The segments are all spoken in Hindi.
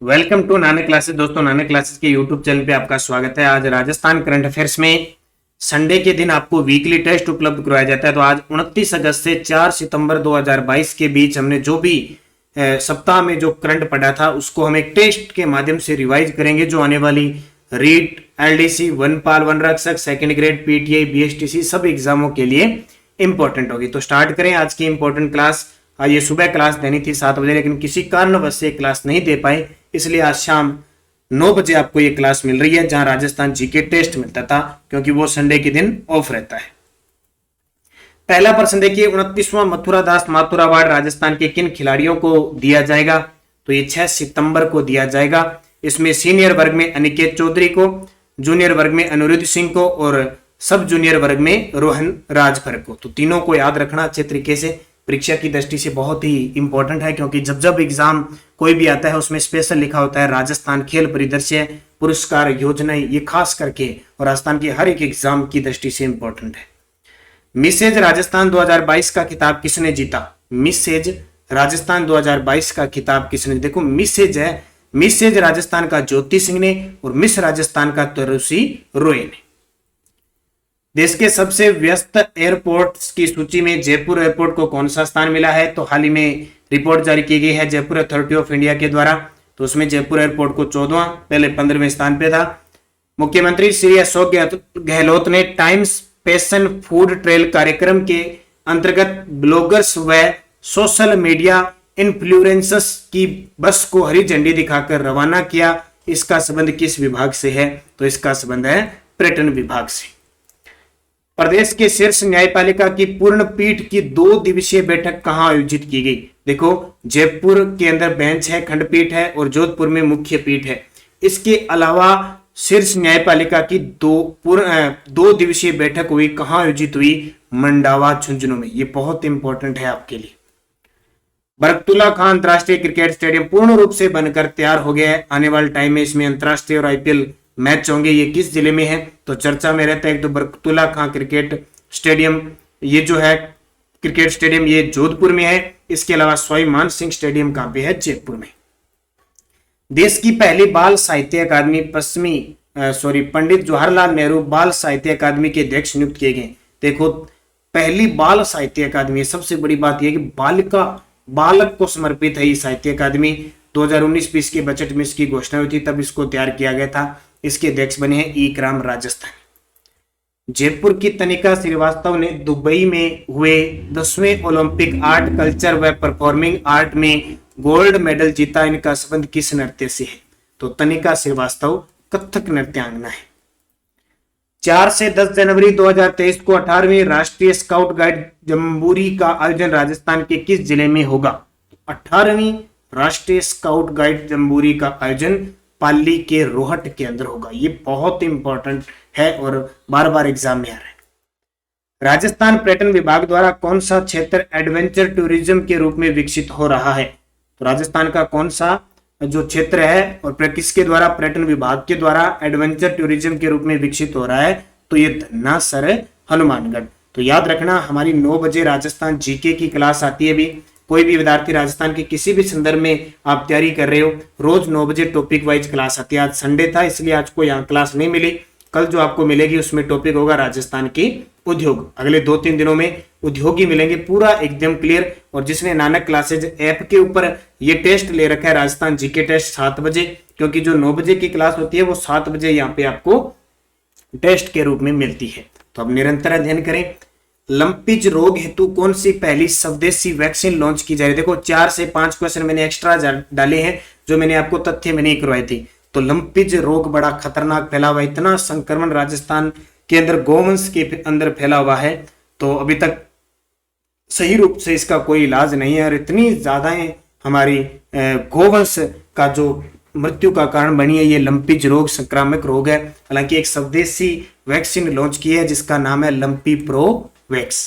Welcome to Nanak classes. दोस्तों, नानक क्लासेस के यूट्यूब चैनल पे आपका स्वागत है। आज राजस्थान करंट अफेयर्स में संडे के दिन आपको वीकली टेस्ट उपलब्ध करवाया जाता है। तो आज 29 अगस्त से 4 सितंबर 2022 के बीच हमने जो भी सप्ताह में जो करंट पढ़ा था उसको हम एक टेस्ट के माध्यम से रिवाइज करेंगे। जो आने वाली रीट, एलडीसी, वनपाल, वन रक्षक, सेकेंड ग्रेड, पीटीआई, बीएसटीसी सब एग्जामों के लिए इंपॉर्टेंट होगी। तो स्टार्ट करें आज की इंपॉर्टेंट क्लास। ये सुबह क्लास देनी थी 7 बजे, लेकिन किसी कारणवश से क्लास नहीं दे पाए, इसलिए आज शाम 9 बजे आपको ये क्लास मिल रही है, जहां राजस्थान जीके टेस्ट मिलता था, क्योंकि वो संडे के दिन ऑफ रहता है। पहला प्रश्न देखिए, 29वां मथुरा दास माथुर अवार्ड राजस्थान के किन खिलाड़ियों को दिया जाएगा? तो ये 6 सितंबर को दिया जाएगा। इसमें सीनियर वर्ग में अनिकेत चौधरी को, जूनियर वर्ग में अनिरुद्ध सिंह को और सब जूनियर वर्ग में रोहन राजभर को। तो तीनों को याद रखना अच्छे तरीके से, परीक्षा की दृष्टि से बहुत ही इंपॉर्टेंट है, क्योंकि जब जब एग्जाम कोई भी आता है उसमें स्पेशल लिखा होता है राजस्थान खेल परिदृश्य पुरस्कार योजनाएं, ये खास करके और राजस्थान की हर एक एग्जाम की दृष्टि से इंपॉर्टेंट है। मिसेज राजस्थान 2022 का खिताब किसने जीता? मिसेज राजस्थान 2022 का खिताब किसने? देखो, मिसेज है, मिसेज राजस्थान का ज्योति सिंह ने और मिस राजस्थान का तरुषी रॉय ने। देश के सबसे व्यस्त एयरपोर्ट्स की सूची में जयपुर एयरपोर्ट को कौन सा स्थान मिला है? तो हाल ही में रिपोर्ट जारी की गई है जयपुर अथॉरिटी ऑफ इंडिया के द्वारा। तो उसमें जयपुर एयरपोर्ट को 14वां, पहले 15वें स्थान पे था। मुख्यमंत्री श्री अशोक गहलोत ने टाइम्स पैशन फूड ट्रेल कार्यक्रम के अंतर्गत ब्लॉगर्स व सोशल मीडिया इन्फ्लुएंसर्स की बस को हरी झंडी दिखाकर रवाना किया। इसका संबंध किस विभाग से है? तो इसका संबंध है पर्यटन विभाग से। प्रदेश के शीर्ष न्यायपालिका की पूर्ण पीठ की 2 दिवसीय बैठक कहां आयोजित की गई? देखो, जयपुर के अंदर बेंच है, खंडपीठ है, और जोधपुर में मुख्य पीठ है। इसके अलावा शीर्ष न्यायपालिका की 2 दिवसीय बैठक हुई, कहां आयोजित हुई? मंडावा, झुंझुनू में। ये बहुत इंपॉर्टेंट है आपके लिए। बरकतुल्ला खान अंतरराष्ट्रीय क्रिकेट स्टेडियम पूर्ण रूप से बनकर तैयार हो गया है। आने वाले टाइम में इसमें अंतरराष्ट्रीय और आईपीएल मैच होंगे। ये किस जिले में है? तो चर्चा में रहता है एक तो बरकतुल्ला खान क्रिकेट स्टेडियम, ये जो है क्रिकेट स्टेडियम, ये जोधपुर में है। इसके अलावा सवाई मान सिंह स्टेडियम कहां पे है? जयपुर में। देश की पहली बाल साहित्य अकादमी पंडित जवाहरलाल नेहरू बाल साहित्य अकादमी के अध्यक्ष नियुक्त किए गए। देखो, पहली बाल साहित्य अकादमी, सबसे बड़ी बात यह कि बालक को समर्पित है ये साहित्य अकादमी। 2019-20 के बजट में इसकी घोषणा हुई थी, तब इसको तैयार किया गया था। इसके अध्यक्ष बने हैं इकराम राजस्थान। जयपुर की तनिका श्रीवास्तव ने दुबई में हुए 10वें ओलंपिक आर्ट, कल्चर व परफॉर्मिंग आर्ट में गोल्ड मेडल जीता। इनका संबंध किस नृत्य से है? तो तनिका श्रीवास्तव कथक नृत्यांगना है। 4 से 10 जनवरी 2023 को 18वीं राष्ट्रीय स्काउट गाइड जम्बूरी का आयोजन राजस्थान के किस जिले में होगा? 18वीं राष्ट्रीय स्काउट गाइड जम्बूरी का आयोजन पाली के रोहट के अंदर होगा। ये बहुत इंपॉर्टेंट है और बार बार एग्जाम में आ रहा है। राजस्थान पर्यटन विभाग द्वारा कौन सा क्षेत्र एडवेंचर टूरिज्म के रूप में विकसित हो रहा है? तो राजस्थान का कौन सा जो क्षेत्र है और किसके द्वारा? पर्यटन विभाग के द्वारा एडवेंचर टूरिज्म के रूप में विकसित हो रहा है। तो ये धन्नासर हनुमानगढ़। तो याद रखना, हमारी 9 बजे राजस्थान जीके की क्लास आती है। भी कोई भी विद्यार्थी राजस्थान के किसी भी संदर्भ में आप तैयारी कर रहे हो, रोज 9 बजे टॉपिक वाइज क्लास आती है। आज संडे था, इसलिए आज को यहाँ क्लास नहीं मिली। कल जो आपको मिलेगी उसमें टॉपिक होगा राजस्थान की उद्योग। अगले 2-3 दिनों में उद्योग ही मिलेंगे, पूरा एकदम क्लियर। और जिसने नानक क्लासेज ऐप के ऊपर ये टेस्ट ले रखा है, राजस्थान जीके टेस्ट 7 बजे, क्योंकि जो 9 बजे की क्लास होती है वो 7 बजे यहाँ पे आपको टेस्ट के रूप में मिलती है। तो अब निरंतर अध्ययन करें। लंपिज रोग हेतु कौन सी पहली स्वदेशी वैक्सीन लॉन्च की जा रही है? देखो, 4 से 5 क्वेश्चन मैंने एक्स्ट्रा डाले हैं, जो मैंने आपको तथ्य में नहीं करवाए थे। तो लंपिज रोग बड़ा खतरनाक फैला हुआ है, इतना संक्रमण राजस्थान के अंदर गोवंश के अंदर फैला हुआ है। तो अभी तक सही रूप से इसका कोई इलाज नहीं है, और इतनी ज्यादा हमारी गोवंश का जो मृत्यु का कारण बनी है, ये लंपिज रोग संक्रामक रोग है। हालांकि एक स्वदेशी वैक्सीन लॉन्च की है जिसका नाम है लंपी प्रो वैक्स।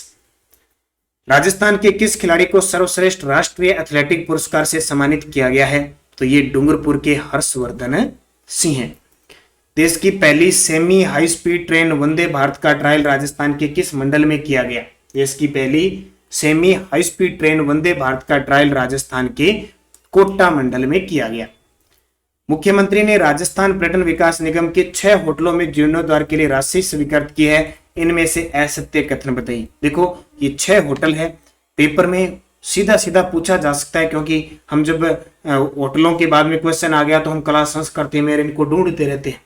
राजस्थान के किस खिलाड़ी को सर्वश्रेष्ठ राष्ट्रीय एथलेटिक पुरस्कार से सम्मानित किया गया है? तो ये डूंगरपुर के हर्षवर्धन सिंह हैं। देश की पहली semi high speed train Vande Bharat का ट्रायल राजस्थान के किस मंडल में किया गया? देश की पहली semi high speed train Vande Bharat का ट्रायल राजस्थान के कोटा मंडल में किया गया। मुख्यमंत्री ने राजस्थान पर्यटन विकास निगम के 6 होटलों में जीर्णोद्धार के लिए राशि स्वीकृत की है। इनमें से असत्य कथन बताइए। देखो ये 6 होटल है, पेपर में सीधा सीधा पूछा जा सकता है, क्योंकि हम जब होटलों के बाद में क्वेश्चन आ गया तो हम कला संस्कृति में इनको ढूंढते रहते हैं।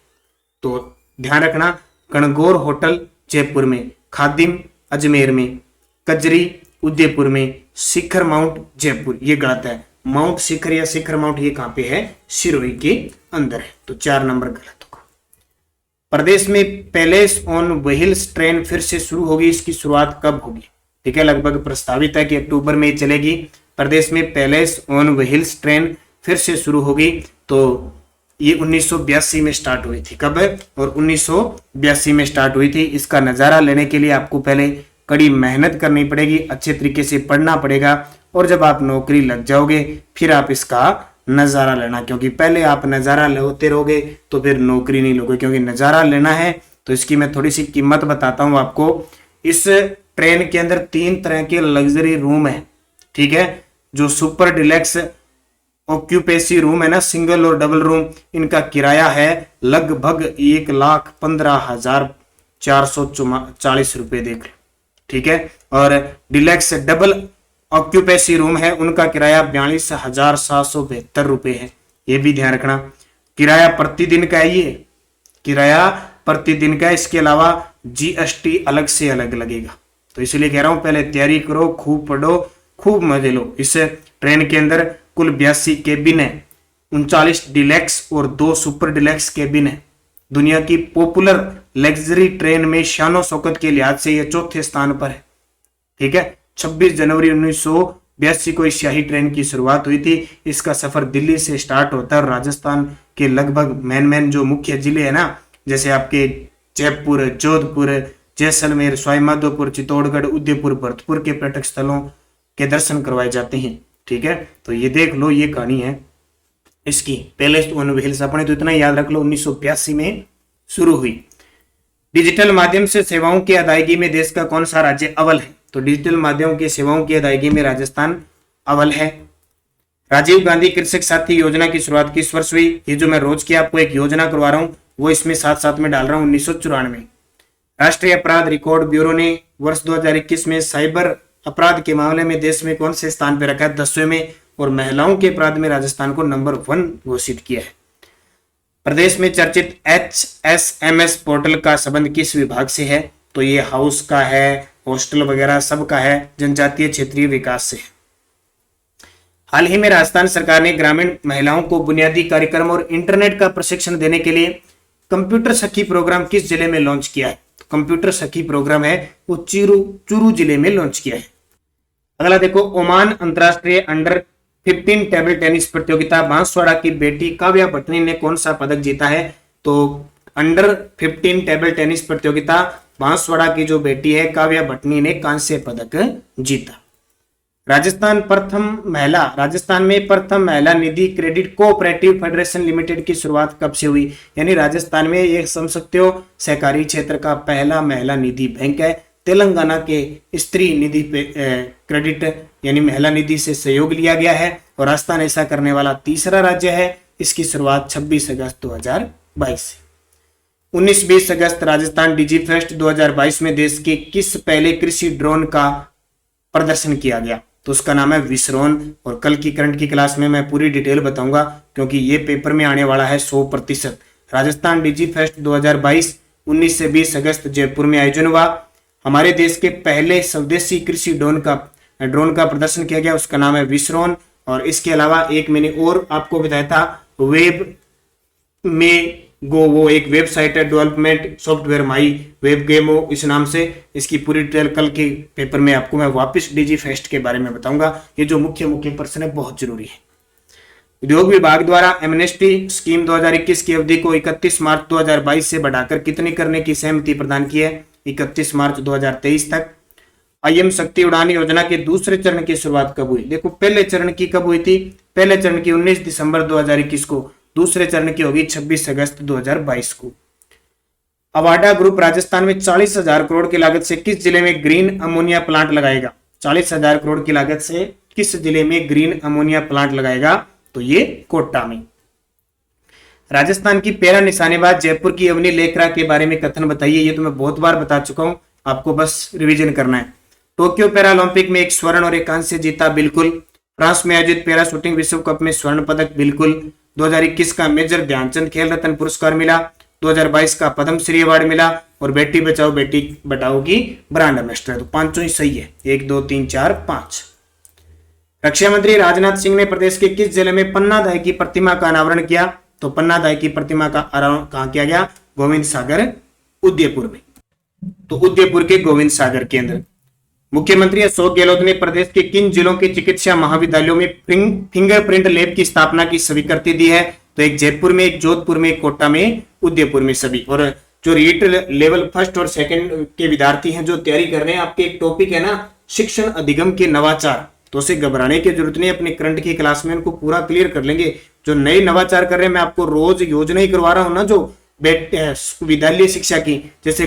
तो ध्यान रखना, गणगौर होटल जयपुर में, खादिम अजमेर में, कजरी उदयपुर में, शिखर माउंट जयपुर, ये गलत है। माउंट शिखर या शिखर माउंट ये कहां पे है? सिरोही के अंदर है, तो 4 नंबर गलत होगा। प्रदेश में पैलेस ऑन व्हील्स ट्रेन फिर से शुरू होगी, इसकी शुरुआत कब होगी? ठीक है, लगभग प्रस्तावित है कि अक्टूबर में चलेगी। प्रदेश में पैलेस ऑन व्हील्स ट्रेन फिर से शुरू होगी, तो ये 1982 में स्टार्ट हुई थी। कब? और 1982 में स्टार्ट हुई थी। इसका नजारा लेने के लिए आपको पहले कड़ी मेहनत करनी पड़ेगी, अच्छे तरीके से पढ़ना पड़ेगा, और जब आप नौकरी लग जाओगे फिर आप इसका नजारा लेना, क्योंकि पहले आप नजारा लेते रहोगे तो फिर नौकरी नहीं लोगे। क्योंकि नजारा लेना है तो इसकी मैं थोड़ी सी कीमत बताता हूं आपको। इस ट्रेन के अंदर 3 तरह के लग्जरी रूम है, ठीक है। जो सुपर डिलक्स ऑक्यूपेसी रूम है ना, सिंगल और डबल रूम, इनका किराया है लगभग 1,15,440 रुपए, देख लो, ठीक है। और डिलक्स डबल ऑक्यूपेसी रूम है, उनका किराया 42,772 रुपए है, ये भी ध्यान रखना। किराया प्रतिदिन का है, ये किराया प्रतिदिन का, इसके अलावा जीएसटी अलग से अलग लगेगा। तो इसलिए कह रहा हूं पहले तैयारी करो, खूब पढ़ो, खूब मजे लो। इस ट्रेन के अंदर कुल 82 केबिन है, 39 डिलक्स और 2 सुपर डिलक्स केबिन है। दुनिया की पॉपुलर लग्जरी ट्रेन में शानो शौकत के लिहाज से यह 4थे स्थान पर है, ठीक है। 26 जनवरी 1982 को इस शाही ट्रेन की शुरुआत हुई थी। इसका सफर दिल्ली से स्टार्ट होता है और राजस्थान के लगभग मेन जो मुख्य जिले है ना, जैसे आपके जयपुर, जोधपुर, जैसलमेर, सवाईमाधोपुर, चित्तौड़गढ़, उदयपुर, भरतपुर के पर्यटक स्थलों के दर्शन करवाए जाते हैं, ठीक है। तो ये देख लो, ये कहानी है इसकी। पैलेस ऑन व्हील्स अपने तो इतना याद रख लो, 1982 में शुरू हुई। डिजिटल माध्यम से सेवाओं की अदायगी में देश का कौन सा राज्य अव्वल है? तो डिजिटल माध्यम की सेवाओं की अदायगी में राजस्थान अव्वल है। राजीव गांधी कृषक साथी योजना की शुरुआत किस वर्ष हुई? ये जो मैं रोज की आपको एक योजना करवा रहा हूं वो इसमें साथ साथ में डाल रहा हूं, 1994। राष्ट्रीय अपराध रिकॉर्ड ब्यूरो ने वर्ष 2021 में साइबर अपराध के मामले में देश में कौन से स्थान पर रखा है? 10वें में। और महिलाओं के अपराध में राजस्थान को नंबर 1 घोषित किया है। प्रदेश में चर्चित HSMS पोर्टल का संबंध किस विभाग से है? तो ये हाउस का है, हॉस्टल वगैरह सब का है, जनजातीय क्षेत्रीय विकास से। हाल ही में राजस्थान सरकार ने ग्रामीण महिलाओं को बुनियादी कार्यक्रम और इंटरनेट का प्रशिक्षण देने के लिए कंप्यूटर सखी प्रोग्राम किस जिले में लॉन्च किया है? तो कंप्यूटर सखी प्रोग्राम है वो चूरू जिले में लॉन्च किया है। अगला देखो, ओमान अंतरराष्ट्रीय अंडर 15 टेबल टेनिस प्रतियोगिता बांसवाड़ा की बेटी काव्या भटनी ने कौन सा पदक जीता है? तो अंडर 15 टेबल टेनिस प्रतियोगिता बांसवाड़ा की जो बेटी है काव्या भटनी ने कांस्य पदक जीता। राजस्थान में प्रथम महिला निधि क्रेडिट कोऑपरेटिव फेडरेशन लिमिटेड की शुरुआत कब से हुई? यानी राजस्थान में ये समझ सकते हो सहकारी क्षेत्र का पहला महिला निधि बैंक है। तेलंगाना के स्त्री निधि पे क्रेडिट यानी महिला निधि से सहयोग लिया गया है और राजस्थान ऐसा करने वाला तीसरा राज्य है। इसकी शुरुआत 26 अगस्त 2022 से। 19-20 अगस्त राजस्थान डिजी फेस्ट 2022 में देश के किस पहले कृषि ड्रोन का प्रदर्शन किया गया? तो उसका नाम है विसरोन। और कल की करंट की क्लास में मैं पूरी डिटेल बताऊंगा क्योंकि ये पेपर में आने वाला है 100%। राजस्थान डिजी फेस्ट 2022 19 से 20 अगस्त जयपुर में आयोजन हुआ। हमारे देश के पहले स्वदेशी कृषि ड्रोन का प्रदर्शन किया गया, उसका नाम है विसरोन। और इसके अलावा एक मैंने और आपको बताया था वेब में गो, वो एक वेबसाइट है डेवलपमेंट सॉफ्टवेयर माई वेब गेमो इस नाम से। इसकी पूरी डिटेल कल के पेपर में आपको मैं वापस डिजी फेस्ट के बारे में बताऊंगा। ये जो मुख्य प्रश्न है बहुत जरूरी है। उद्योग विभाग द्वारा एमनेस्टी स्कीम 2021 की अवधि को 31 मार्च 2022 से बढ़ाकर कितनी करने की सहमति प्रदान की है? 31 मार्च 2023 तक। आईएम शक्ति उड़ान योजना के दूसरे चरण की शुरुआत कब हुई? देखो पहले चरण की कब हुई थी? पहले चरण की 19 दिसंबर 2021 को। दूसरे चरण की होगी 26 अगस्त 2022 को। अवाडा ग्रुप राजस्थान में 40,000 करोड़ की लागत से किस जिले में ग्रीन अमोनिया प्लांट लगाएगा? 40,000 करोड़ की लागत से किस जिले में ग्रीन अमोनिया प्लांट लगाएगा? तो ये कोटा में। राजस्थान की पैरा निशानेबाज जयपुर की अवनी लेखरा के बारे में कथन बताइए। ये तो मैं बहुत बार बता चुका हूं, आपको बस रिवीजन करना है। टोक्यो पैरालंपिक में एक स्वर्ण और एक कांस्य जीता, बिल्कुल। फ्रांस में आयोजित पैरा शूटिंग विश्व कप में स्वर्ण पदक, बिल्कुल। 2021 का मेजर ध्यानचंद खेल रत्न पुरस्कार मिला, 2022 का पद्मश्री अवार्ड मिला, और बेटी बचाओ बेटी बचाओ की ब्रांड एम्बेसडर। तो पांचों ही सही है, 1 2 3 4 5। रक्षा मंत्री राजनाथ सिंह ने प्रदेश के किस जिले में पन्नादाय की प्रतिमा का अनावरण किया? तो पन्नादाय की प्रतिमा का अनावरण कहां किया गया? गोविंद सागर उदयपुर में। तो उदयपुर के गोविंद सागर के अंदर। मुख्यमंत्री अशोक गहलोत ने प्रदेश के किन जिलों के चिकित्सा महाविद्यालयों में फिंगरप्रिंट लैब की स्थापना की स्वीकृति दी है? तो एक जयपुर में, एक जोधपुर में, एक कोटा में, उदयपुर में सभी। और जो रीट लेवल फर्स्ट और सेकंड के विद्यार्थी हैं जो तैयारी कर रहे हैं, आपके एक टॉपिक है ना शिक्षण अधिगम के नवाचार, तो उसे घबराने की जरूरत नहीं। अपने करंट की क्लास में उनको पूरा क्लियर कर लेंगे। जो नए नवाचार कर रहे हैं, मैं आपको रोज योजना ही करवा रहा हूं ना, जो विद्यालय शिक्षा की, जैसे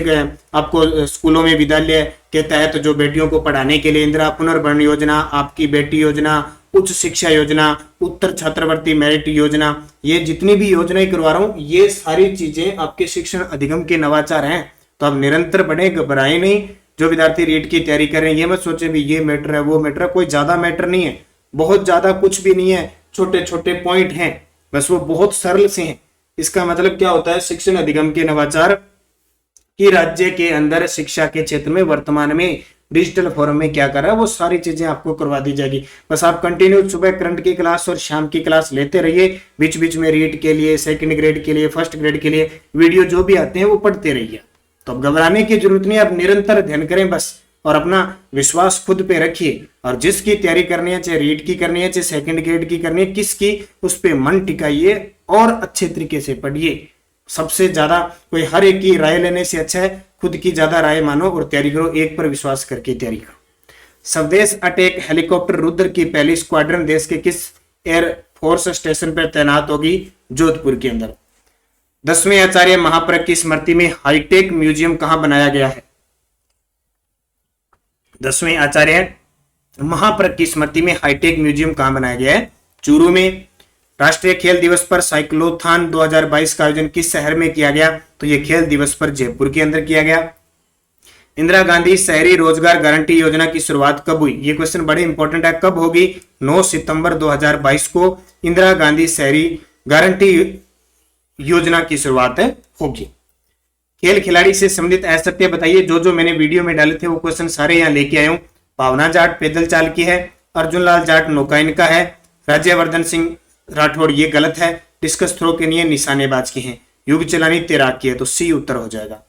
आपको स्कूलों में विद्यालय के तहत जो बेटियों को पढ़ाने के लिए इंदिरा पुनर्भरण योजना, आपकी बेटी योजना, उच्च शिक्षा योजना, उत्तर छात्रवृत्ति मेरिट योजना, ये जितनी भी योजनाएं करवा रहा हूं, ये सारी चीजें आपके शिक्षण अधिगम के नवाचार हैं। तो आप निरंतर बढ़े, घबराए नहीं। जो विद्यार्थी रीट की तैयारी कर रहे हैं, ये मत सोचे भी ये मैटर है वो मैटर है, कोई ज्यादा मैटर नहीं है, बहुत ज्यादा कुछ भी नहीं है, छोटे छोटे पॉइंट हैं, बस वो बहुत सरल से हैं। इसका मतलब क्या होता है? शिक्षण अधिगम के नवाचार कि राज्य के अंदर शिक्षा के क्षेत्र में वर्तमान में डिजिटल फॉर्म में क्या कर रहा है, वो सारी चीजें आपको करवा दी जाएगी। बस आप कंटिन्यू सुबह करंट की क्लास और शाम की क्लास लेते रहिए, बीच बीच में रीट के लिए, सेकंड ग्रेड के लिए, फर्स्ट ग्रेड के लिए वीडियो जो भी आते हैं वो पढ़ते रहिए। तो अब घबराने की जरूरत नहीं, आप निरंतर अध्ययन करें बस, और अपना विश्वास खुद पे रखिए। और जिसकी तैयारी करनी है, चाहे रीट की करनी है, चाहे सेकंड ग्रेड की करनी है, किसकी, उस पे मन टिकाइए और अच्छे तरीके से पढ़िए। सबसे ज्यादा कोई हर एक की राय लेने से अच्छा है खुद की ज्यादा राय मानो और तैयारी करो, एक पर विश्वास करके तैयारी करो। स्वदेश अटैक हेलीकॉप्टर रुद्र की पहली स्क्वाड्रन देश के किस एयर फोर्स स्टेशन पर तैनात होगी? जोधपुर के अंदर। 10वें आचार्य महाप्रज्ञ की स्मृति में हाईटेक म्यूजियम कहां बनाया गया है? 10वें आचार्य महाप्रज्ञ की स्मृति में हाईटेक म्यूजियम कहां बनाया गया है? चूरू में। राष्ट्रीय खेल दिवस पर साइक्लोथॉन 2022 का आयोजन किस शहर में किया गया? तो यह खेल दिवस पर जयपुर के अंदर किया गया। इंदिरा गांधी शहरी रोजगार गारंटी योजना की शुरुआत कब हुई? ये क्वेश्चन बड़े इंपॉर्टेंट है। कब होगी? 9 सितंबर 2022 को इंदिरा गांधी शहरी गारंटी योजना की शुरुआत होगी। खेल खिलाड़ी से संबंधित असत्य बताइए। जो मैंने वीडियो में डाले थे वो क्वेश्चन सारे यहाँ लेके आया हूं। भावना जाट पैदल चाल की है, अर्जुन लाल जाट नौकायन का है, राज्यवर्धन सिंह राठौड़ ये गलत है, डिस्कस थ्रो के लिए निशानेबाज की है, युग चलानी तैराक की है, तो सी उत्तर हो जाएगा।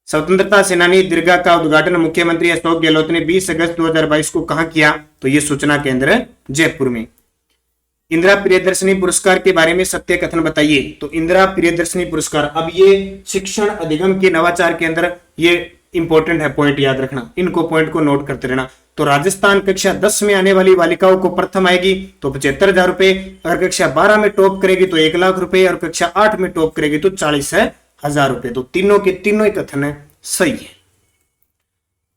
स्वतंत्रता सेनानी दीर्घा का उद्घाटन मुख्यमंत्री अशोक गहलोत ने 20 अगस्त 2022 को कहां किया? तो ये सूचना केंद्र जयपुर में। इंदिरा प्रियदर्शनी पुरस्कार के बारे में सत्य कथन बताइए। तो इंदिरा प्रियदर्शनी पुरस्कार, अब ये शिक्षण अधिगम के नवाचार के अंदर ये इंपॉर्टेंट है, पॉइंट याद रखना, इनको पॉइंट को नोट करते रहना। तो राजस्थान कक्षा 10 में आने वाली बालिकाओं को प्रथम आएगी तो 75,000 रुपए, अगर कक्षा 12 में टॉप करेगी तो 1 लाख रुपए, और कक्षा 8 में टॉप करेगी तो 40,000 रुपए। तो तीनों के तीनों ही कथन है सही है।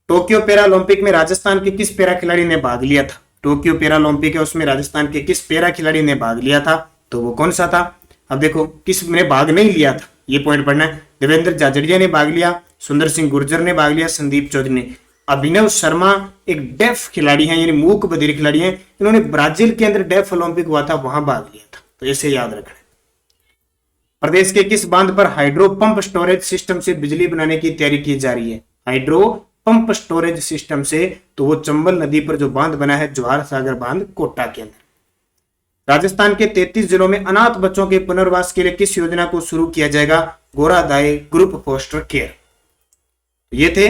टोक्यो पैरालंपिक में राजस्थान के किस पैरा खिलाड़ी ने भाग लिया था? टोक्यो पैरालंपिक है, उसमें राजस्थान के किस पैरा खिलाड़ी ने भाग लिया था? तो वो कौन सा था? अब देखो किस ने भाग नहीं लिया था, ये पॉइंट पढ़ना है। देवेंद्र जाजड़िया ने भाग लिया, सुंदर सिंह गुर्जर ने भाग लिया, संदीप चौधरी ने। अभिनव शर्मा एक डेफ खिलाड़ी हैं, यानी मूक बधिर खिलाड़ी हैं, इन्होंने ब्राजील के अंदर डेफ ओलंपिक हुआ था वहां भाग लिया था, तो इसे याद रखना। प्रदेश के किस बांध पर हाइड्रो पंप स्टोरेज सिस्टम से बिजली बनाने की तैयारी की जा रही है? हाइड्रो पंप स्टोरेज सिस्टम से, तो वो चंबल नदी पर जो बांध बना है जवाहर सागर बांध कोटा के अंदर। राजस्थान के 33 जिलों में अनाथ बच्चों के पुनर्वास के लिए किस योजना को शुरू किया जाएगा? गोरादाई ग्रुप फोस्टर केयर। ये थे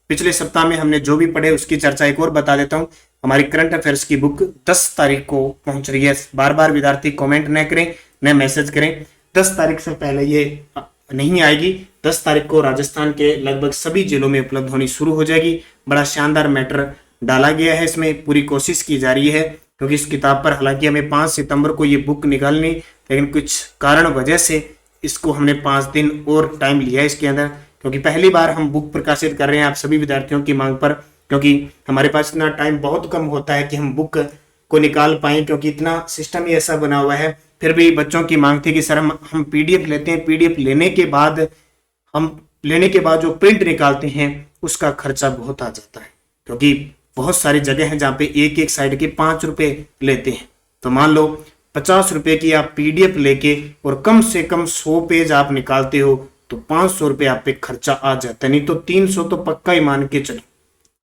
पिछले सप्ताह में हमने जो भी पढ़े उसकी चर्चा एक और बता देता हूं। हमारी करंट अफेयर्स की बुक 10 तारीख को पहुंच रही है। बार बार विद्यार्थी कमेंट न करें, न मैसेज करें, 10 तारीख से पहले ये नहीं आएगी। 10 तारीख को राजस्थान के लगभग सभी जिलों में उपलब्ध होनी शुरू हो जाएगी। बड़ा शानदार मैटर डाला गया है इसमें, पूरी कोशिश की जा रही है, क्योंकि इस किताब पर हालांकि हमें 5 सितंबर को ये बुक निकालनी, लेकिन कुछ कारण वजह से इसको हमने 5 दिन और टाइम लिया इसके अंदर, क्योंकि पहली बार हम बुक प्रकाशित कर रहे हैं आप सभी विद्यार्थियों की मांग पर, क्योंकि हमारे पास इतना टाइम बहुत कम होता है कि हम बुक को निकाल पाए, क्योंकि इतना सिस्टम ही ऐसा बना हुआ है। फिर भी बच्चों की मांग थी कि सर हम पीडीएफ लेते हैं, पीडीएफ लेने के बाद जो प्रिंट निकालते हैं उसका खर्चा बहुत आ जाता है, क्योंकि बहुत सारी जगह है जहाँ पे एक एक साइड के 5 रुपए लेते हैं। तो मान लो 50 रुपए की आप पीडीएफ लेके और कम से कम 100 पेज आप निकालते हो तो 500 रुपए आप पे खर्चा आ जाता है, नहीं तो 300 तो पक्का ही मान के चलो।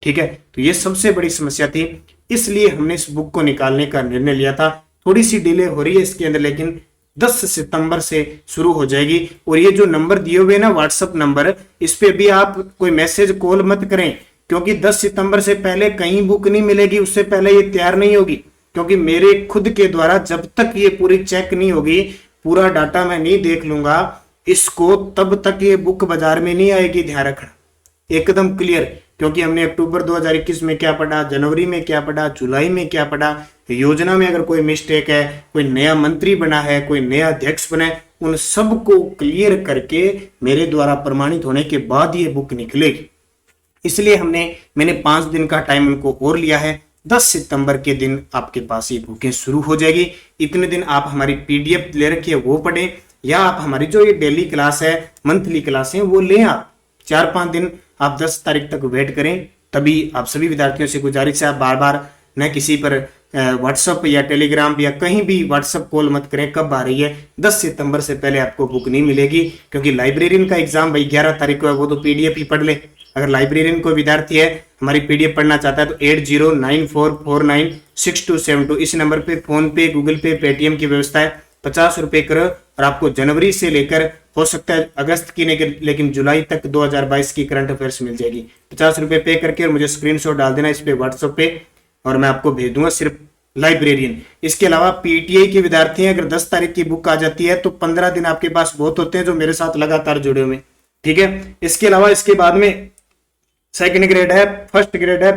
ठीक है, तो ये सबसे बड़ी समस्या थी, इसलिए हमने इस बुक को निकालने का निर्णय लिया था। थोड़ी सी डिले हो रही है इसके अंदर, लेकिन 10 सितंबर से शुरू हो जाएगी। और ये जो नंबर दिए हुए ना व्हाट्सएप नंबर, इस पे भी आप कोई मैसेज कॉल मत करें, क्योंकि 10 सितंबर से पहले कहीं बुक नहीं मिलेगी, उससे पहले ये तैयार नहीं होगी। क्योंकि मेरे खुद के द्वारा जब तक ये पूरी चेक नहीं होगी, पूरा डाटा मैं नहीं देख लूंगा इसको, तब तक ये बुक बाजार में नहीं आएगी। ध्यान रखना एकदम क्लियर, क्योंकि हमने अक्टूबर 2021 में क्या पढ़ा, जनवरी में क्या पढ़ा, जुलाई में क्या पढ़ा, योजना में अगर कोई मिस्टेक है, कोई नया मंत्री बना है, कोई नया अध्यक्ष बना है, उन सब को क्लियर करके मेरे द्वारा प्रमाणित होने के बाद ये बुक निकलेगी। इसलिए मैंने 5 दिन का टाइम उनको और लिया है। 10 सितंबर के दिन आपके पास ये बुकें शुरू हो जाएगी। इतने दिन आप हमारी पीडीएफ ले रखिए, वो पढ़ें, या आप हमारी जो ये डेली क्लास है, मंथली क्लास है, वो लें। आप 4-5 दिन आप 10 तारीख तक वेट करें, तभी आप सभी विद्यार्थियों से गुजारिश है आप बार बार न किसी पर व्हाट्सएप या टेलीग्राम या कहीं भी व्हाट्सएप कॉल मत करें कब आ रही है। 10 सितंबर से पहले आपको बुक नहीं मिलेगी, क्योंकि लाइब्रेरियन का एग्जाम भाई 11 तारीख को है, वो तो पीडीएफ ही पढ़ ले। अगर लाइब्रेरियन कोई विद्यार्थी है हमारी पीडीएफ पढ़ना चाहता है तो 8094496272 इस नंबर पे फोन पे, गूगल पे, पेटीएम की व्यवस्था है। 50 रुपए करो और आपको जनवरी से लेकर हो सकता है अगस्त की नहीं, लेकिन जुलाई तक 2022 की करंट अफेयर्स मिल जाएगी। 50 रुपए पे करके और मुझे स्क्रीनशॉट डाल देना इस पे व्हाट्सएप पे, और मैं आपको भेज दूंगा सिर्फ लाइब्रेरियन। इसके अलावा पीटीआई के विद्यार्थी हैं, अगर 10 तारीख की बुक आ जाती है तो 15 दिन आपके पास बहुत होते हैं जो मेरे साथ लगातार जुड़े हुए। ठीक है, इसके अलावा इसके बाद में सेकंड ग्रेड है, फर्स्ट ग्रेड है,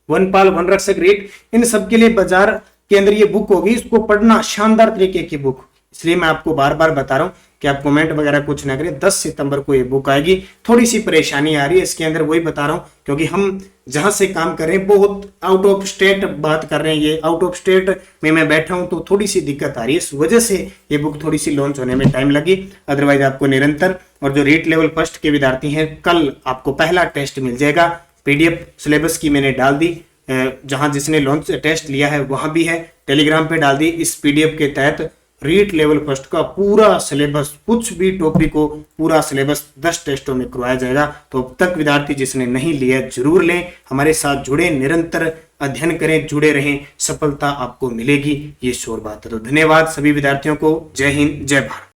वनपाल, वनरक्षक, रीट, इन सब के लिए बाजार के अंदर ये बुक होगी। इसको पढ़ना, शानदार तरीके की बुक, इसलिए मैं आपको बार बार बता रहा हूं कि आप कमेंट वगैरह कुछ ना करें। 10 सितंबर को ये बुक आएगी। थोड़ी सी परेशानी आ रही है इसके अंदर, वही बता रहा हूं, क्योंकि हम जहां से काम कर रहे हैं बहुत आउट ऑफ स्टेट बात कर रहे हैं, ये आउट ऑफ स्टेट में मैं बैठा हूं तो थोड़ी सी दिक्कत आ रही है, इस वजह से ये बुक थोड़ी सी लॉन्च होने में टाइम लगी। अदरवाइज आपको निरंतर, और जो रीट लेवल फर्स्ट के विद्यार्थी हैं, कल आपको पहला टेस्ट मिल जाएगा। पीडीएफ सिलेबस की मैंने डाल दी, जहां जिसने लॉन्च टेस्ट लिया है वहां भी है, टेलीग्राम पे डाल दी। इस पीडीएफ के तहत रीट लेवल फर्स्ट का पूरा सिलेबस, कुछ भी टॉपिक को पूरा सिलेबस 10 टेस्टों में करवाया जाएगा। तो अब तक विद्यार्थी जिसने नहीं लिया जरूर लें, हमारे साथ जुड़े, निरंतर अध्ययन करें, जुड़े रहें, सफलता आपको मिलेगी, ये श्योर बात है। तो धन्यवाद सभी विद्यार्थियों को। जय हिंद, जय भारत।